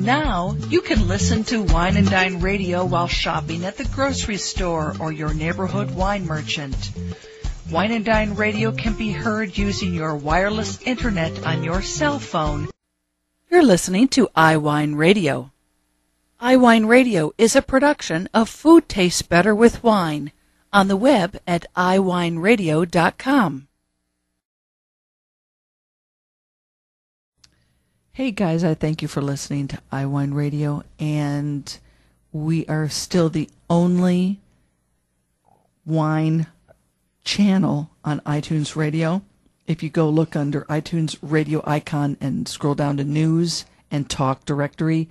Now, you can listen to Wine and Dine Radio while shopping at the grocery store or your neighborhood wine merchant. Wine and Dine Radio can be heard using your wireless internet on your cell phone. You're listening to iWineRadio. iWineRadio is a production of Food Tastes Better with Wine on the web at iWineRadio.com. Hey guys, I thank you for listening to iWineRadio, and we are still the only wine channel on iTunes Radio. If you go look under iTunes Radio icon and scroll down to News and Talk Directory,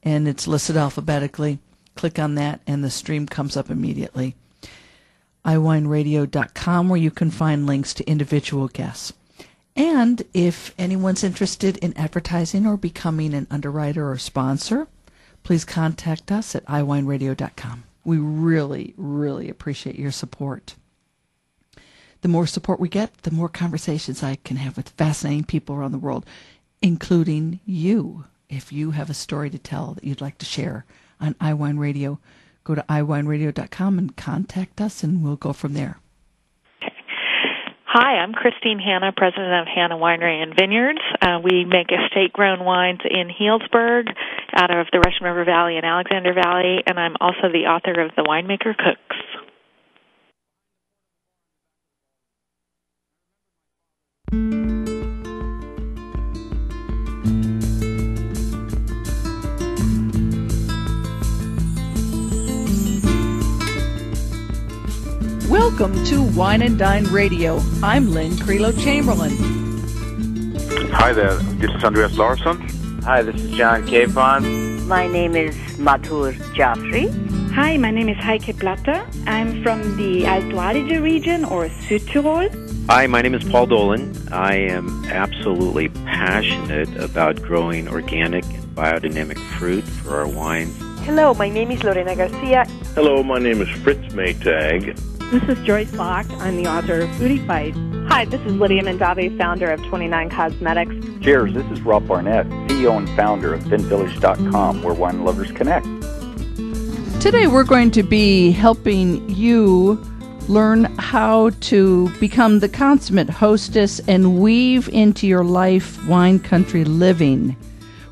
and it's listed alphabetically, click on that and the stream comes up immediately. iWineRadio.com, where you can find links to individual guests. And if anyone's interested in advertising or becoming an underwriter or sponsor, please contact us at iWineRadio.com. We really, really appreciate your support. The more support we get, the more conversations I can have with fascinating people around the world, including you. If you have a story to tell that you'd like to share on iWine Radio, go to iWineRadio.com and contact us, and we'll go from there. Hi, I'm Chistine Hanna, president of Hanna Winery and Vineyards. We make estate-grown wines in Healdsburg, out of the Russian River Valley and Alexander Valley, and I'm also the author of the Winemaker Cooks. Welcome to Wine and Dine Radio. I'm Lynn Creelo-Chamberlain. Hi there, this is Andreas Larsson. Hi, this is John Capon. My name is Mathur Jaffrey. Hi, my name is Heike Blatter. I'm from the Alto Adige region, or Südtirol. Hi, my name is Paul Dolan. I am absolutely passionate about growing organic and biodynamic fruit for our wines. Hello, my name is Lorena Garcia. Hello, my name is Fritz Maytag. This is Joyce Locke. I'm the author of Foodie Fight. Hi, this is Lydia Mandave, founder of 29 Cosmetics. Cheers, this is Rob Barnett, CEO and founder of VinVillage.com, where wine lovers connect. Today we're going to be helping you learn how to become the consummate hostess and weave into your life wine country living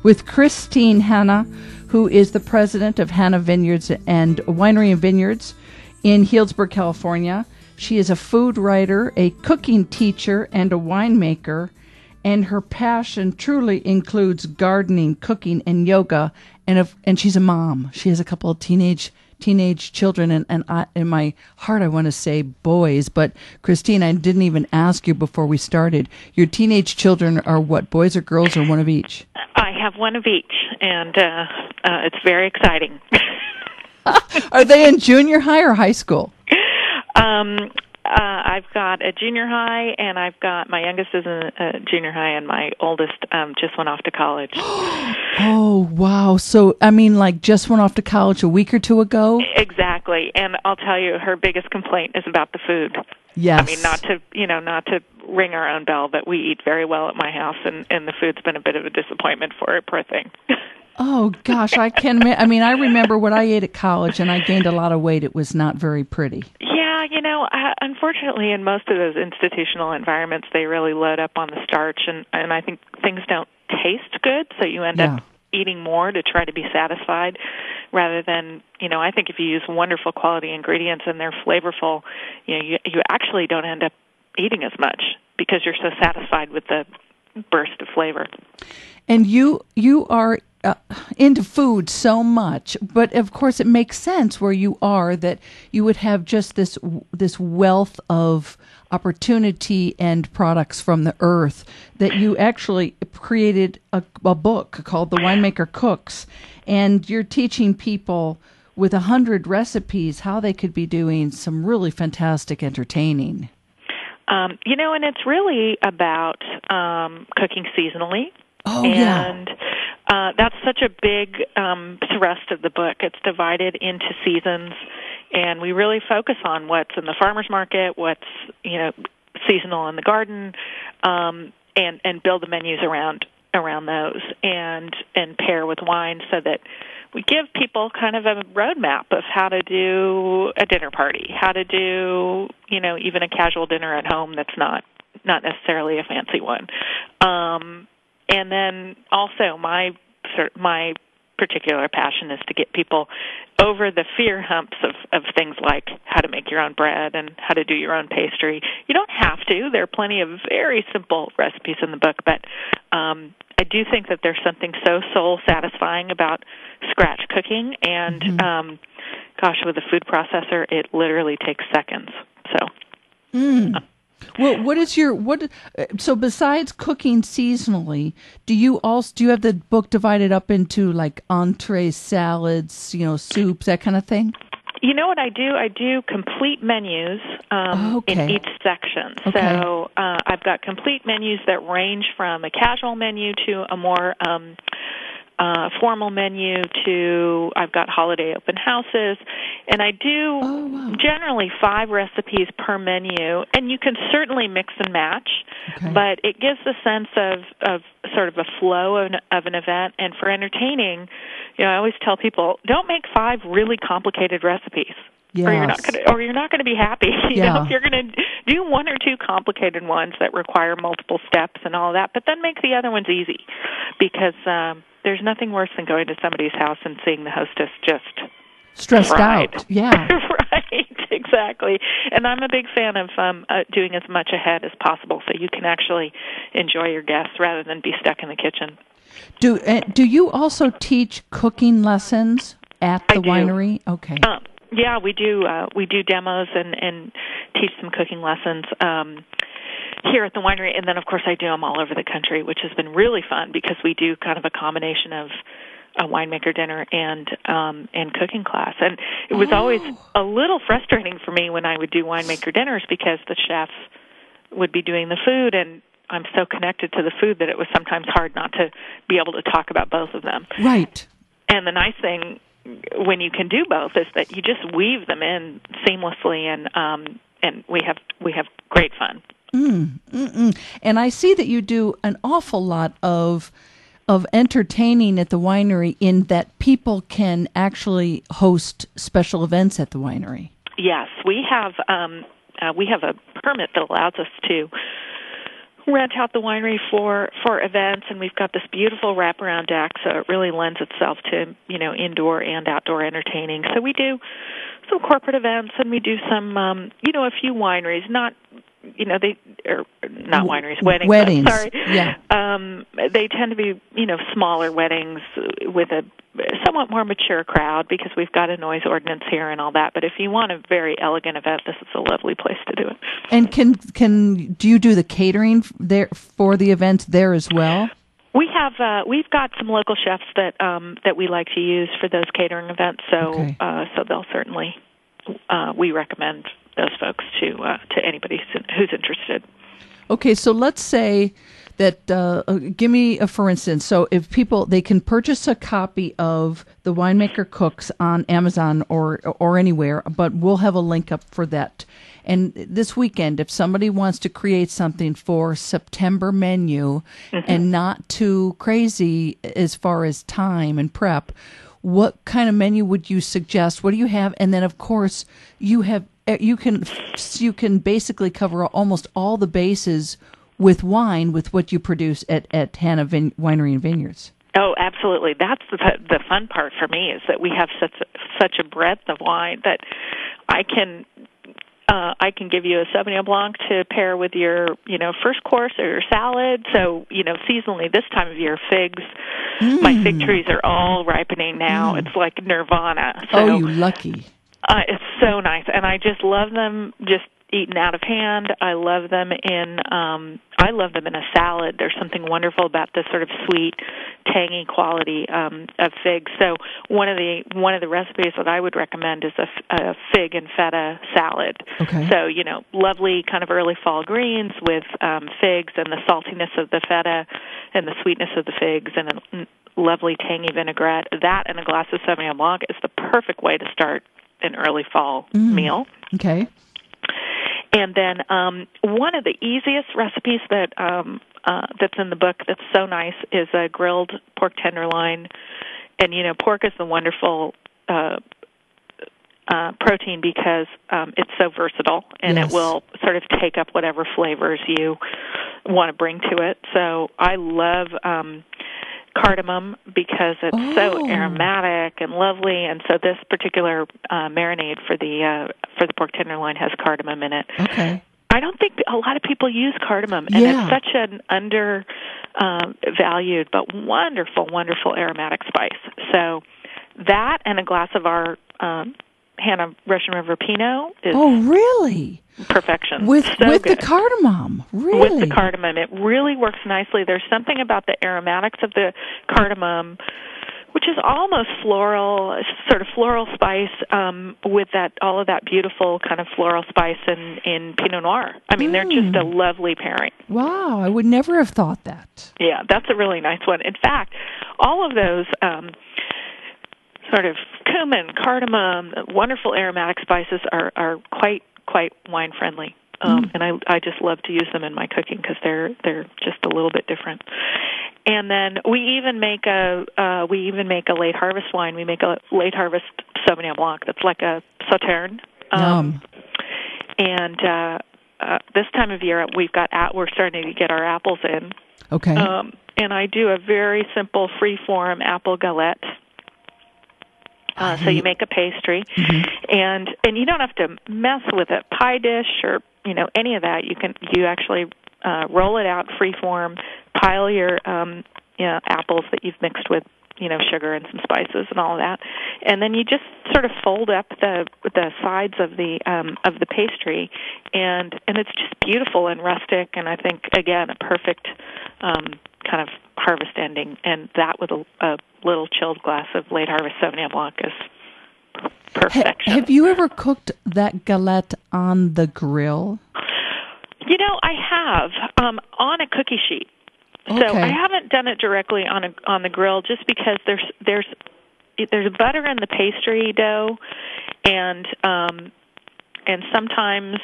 with Chistine Hanna, who is the president of Hanna Vineyards and Winery and Vineyards in Healdsburg, California. She is a food writer, a cooking teacher, and a winemaker, and her passion truly includes gardening, cooking, and yoga. And she's a mom. She has a couple of teenage children, and in my heart I want to say boys, but Chistine, I didn't even ask you before we started. Your teenage children are what, boys or girls, or one of each? I have one of each, and it's very exciting. Are they in junior high or high school? I've got a junior high, and I've got my youngest is in a junior high, and my oldest just went off to college. Oh, wow. So, I mean, like just went off to college a week or two ago? Exactly. And I'll tell you, her biggest complaint is about the food. Yes. I mean, not to ring our own bell, but we eat very well at my house, and the food's been a bit of a disappointment for her, poor thing. Oh, gosh, I can't imagine. I mean, I remember what I ate at college, and I gained a lot of weight. It was not very pretty. Yeah, unfortunately, in most of those institutional environments, they really load up on the starch, and I think things don't taste good, so you end up eating more to try to be satisfied, rather than, I think if you use wonderful quality ingredients and they're flavorful, you actually don't end up eating as much because you're so satisfied with the burst of flavor. And you are into food so much, but of course it makes sense where you are that you would have just this wealth of opportunity and products from the earth that you actually created a book called The Winemaker Cooks, and you're teaching people with 100 recipes how they could be doing some really fantastic entertaining. And it's really about cooking seasonally. Oh, and that's such a big thrust of the book. It's divided into seasons, and we really focus on what's in the farmer's market, what's seasonal in the garden, and build the menus around around those and pair with wine, so that we give people kind of a roadmap of how to do a dinner party, how to do, even a casual dinner at home that's not necessarily a fancy one. And then also my particular passion is to get people over the fear humps of things like how to make your own bread and how to do your own pastry. You don't have to. There are plenty of very simple recipes in the book, but I do think that there's something so soul-satisfying about scratch cooking, and with a food processor, it literally takes seconds. So. Well, so besides cooking seasonally, do you have the book divided up into like entrees, salads, soups, that kind of thing? You know what I do? I do complete menus in each section. Okay. So I've got complete menus that range from a casual menu to a more formal menu to I've got holiday open houses, and I do generally 5 recipes per menu, and you can certainly mix and match, but it gives a sense of sort of a flow of an event. And for entertaining, I always tell people, don't make 5 really complicated recipes. Yes. Or you're not going to be happy. You know, if you're going to do 1 or 2 complicated ones that require multiple steps and all that, but then make the other ones easy, because there's nothing worse than going to somebody's house and seeing the hostess just stressed out. Yeah. Right, exactly. And I'm a big fan of doing as much ahead as possible so you can actually enjoy your guests rather than be stuck in the kitchen. Do you also teach cooking lessons at the winery? Okay. Yeah, we do. We do demos and teach some cooking lessons here at the winery, and then of course I do them all over the country, which has been really fun because we do kind of a combination of a winemaker dinner and cooking class. And it was always a little frustrating for me when I would do winemaker dinners because the chef would be doing the food, and I'm so connected to the food that it was sometimes hard not to be able to talk about both of them. Right. And the nice thing when you can do both is that you just weave them in seamlessly, and we have great fun. And I see that you do an awful lot of entertaining at the winery, in that people can actually host special events at the winery. Yes, we have a permit that allows us to rent out the winery for events, and we've got this beautiful wraparound deck, so it really lends itself to indoor and outdoor entertaining. So we do some corporate events, and we do some a few wineries, they are not wineries, weddings. Weddings. Sorry. Yeah. They tend to be, smaller weddings with a somewhat more mature crowd because we've got a noise ordinance here and all that. But if you want a very elegant event, this is a lovely place to do it. And do you do the catering there for the events there as well? We have we've got some local chefs that we like to use for those catering events. So so they'll certainly we recommend those folks to anybody who's interested. Okay, so let's say that, give me a for instance. So if they can purchase a copy of the Winemaker Cooks on Amazon or anywhere, but we'll have a link up for that. And this weekend, if somebody wants to create something for September menu and not too crazy as far as time and prep, what kind of menu would you suggest? What do you have? And then, of course, you can basically cover almost all the bases with wine with what you produce at Hanna Winery and Vineyards. Oh, absolutely. That's the fun part for me, is that we have such a breadth of wine that I can give you a Sauvignon Blanc to pair with your, first course or your salad. So, seasonally this time of year, figs. My fig trees are all ripening now. It's like nirvana. So, you lucky. It's so nice, and I just love them just eaten out of hand. I love them in a salad. There's something wonderful about the sort of sweet, tangy quality of figs. So one of the recipes that I would recommend is a fig and feta salad. Okay. So lovely kind of early fall greens with figs and the saltiness of the feta and the sweetness of the figs and a lovely tangy vinaigrette. That and a glass of Sauvignon Blanc is the perfect way to start an early fall meal. Okay. And then one of the easiest recipes that that's in the book that's so nice is a grilled pork tenderloin. And, pork is the wonderful protein because it's so versatile, and It will sort of take up whatever flavors you want to bring to it. So I love cardamom because it's so aromatic and lovely, and so this particular marinade for the pork tenderloin has cardamom in it. Okay. I don't think a lot of people use cardamom, and it's such an valued but wonderful, wonderful aromatic spice. So that and a glass of our Hanna Russian River Pinot is really perfection. With good. The cardamom, really? With the cardamom, it really works nicely. There's something about the aromatics of the cardamom, which is almost floral, sort of floral spice, with all of that beautiful kind of floral spice in Pinot Noir. I mean, they're just a lovely pairing. Wow, I would never have thought that. Yeah, that's a really nice one. In fact, all of those sort of cumin, cardamom, wonderful aromatic spices are quite wine friendly, and I just love to use them in my cooking because they're just a little bit different. And then we even make a late harvest wine. We make a late harvest Sauvignon Blanc that's like a Sauterne. Yum. And this time of year we're starting to get our apples in. Okay. And I do a very simple free-form apple galette. So you make a pastry, and you don't have to mess with a pie dish or any of that. You actually roll it out free-form, pile your apples that you've mixed with sugar and some spices and all of that, and then you just sort of fold up the sides of the pastry, and it's just beautiful and rustic, and I think again a perfect kind of harvest ending, and that with a little chilled glass of late harvest Sauvignon Blanc is perfection. Have you ever cooked that galette on the grill? I have on a cookie sheet. Okay. So I haven't done it directly on the grill just because there's butter in the pastry dough, and sometimes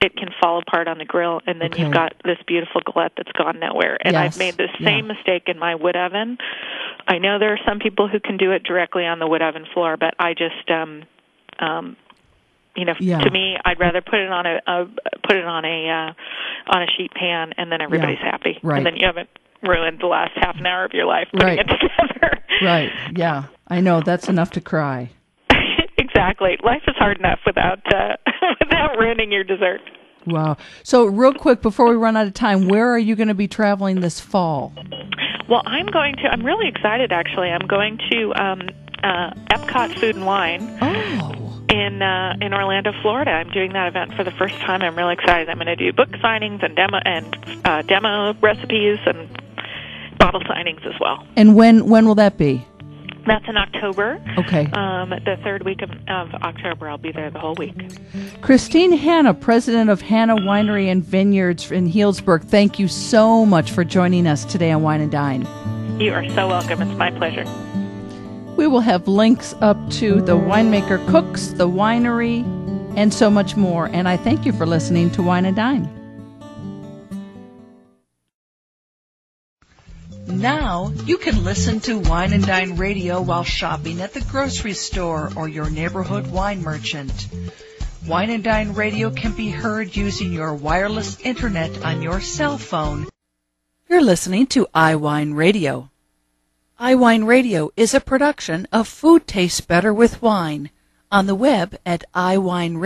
it can fall apart on the grill, and then you've got this beautiful galette that's gone nowhere. And I've made the same mistake in my wood oven. I know there are some people who can do it directly on the wood oven floor, but I just, to me, I'd rather put it on a sheet pan, and then everybody's happy, and then you haven't ruined the last half an hour of your life putting it together. Right. Yeah, I know that's enough to cry. Exactly. Life is hard enough without ruining your dessert. Wow. So real quick, before we run out of time, where are you going to be traveling this fall? Well, I'm really excited, actually. I'm going to Epcot Food and Wine in Orlando, Florida. I'm doing that event for the first time. I'm really excited. I'm going to do book signings and demo recipes and bottle signings as well. And when will that be? That's in October. Okay. The third week of October, I'll be there the whole week. Chistine Hanna, president of Hanna Winery and Vineyards in Healdsburg, thank you so much for joining us today on Wine and Dine. You are so welcome. It's my pleasure. We will have links up to the Winemaker Cooks, the winery, and so much more. And I thank you for listening to Wine and Dine. Now you can listen to Wine and Dine Radio while shopping at the grocery store or your neighborhood wine merchant. Wine and Dine Radio can be heard using your wireless internet on your cell phone. You're listening to iWineRadio. iWineRadio is a production of Food Tastes Better with Wine, on the web at iWineRadio.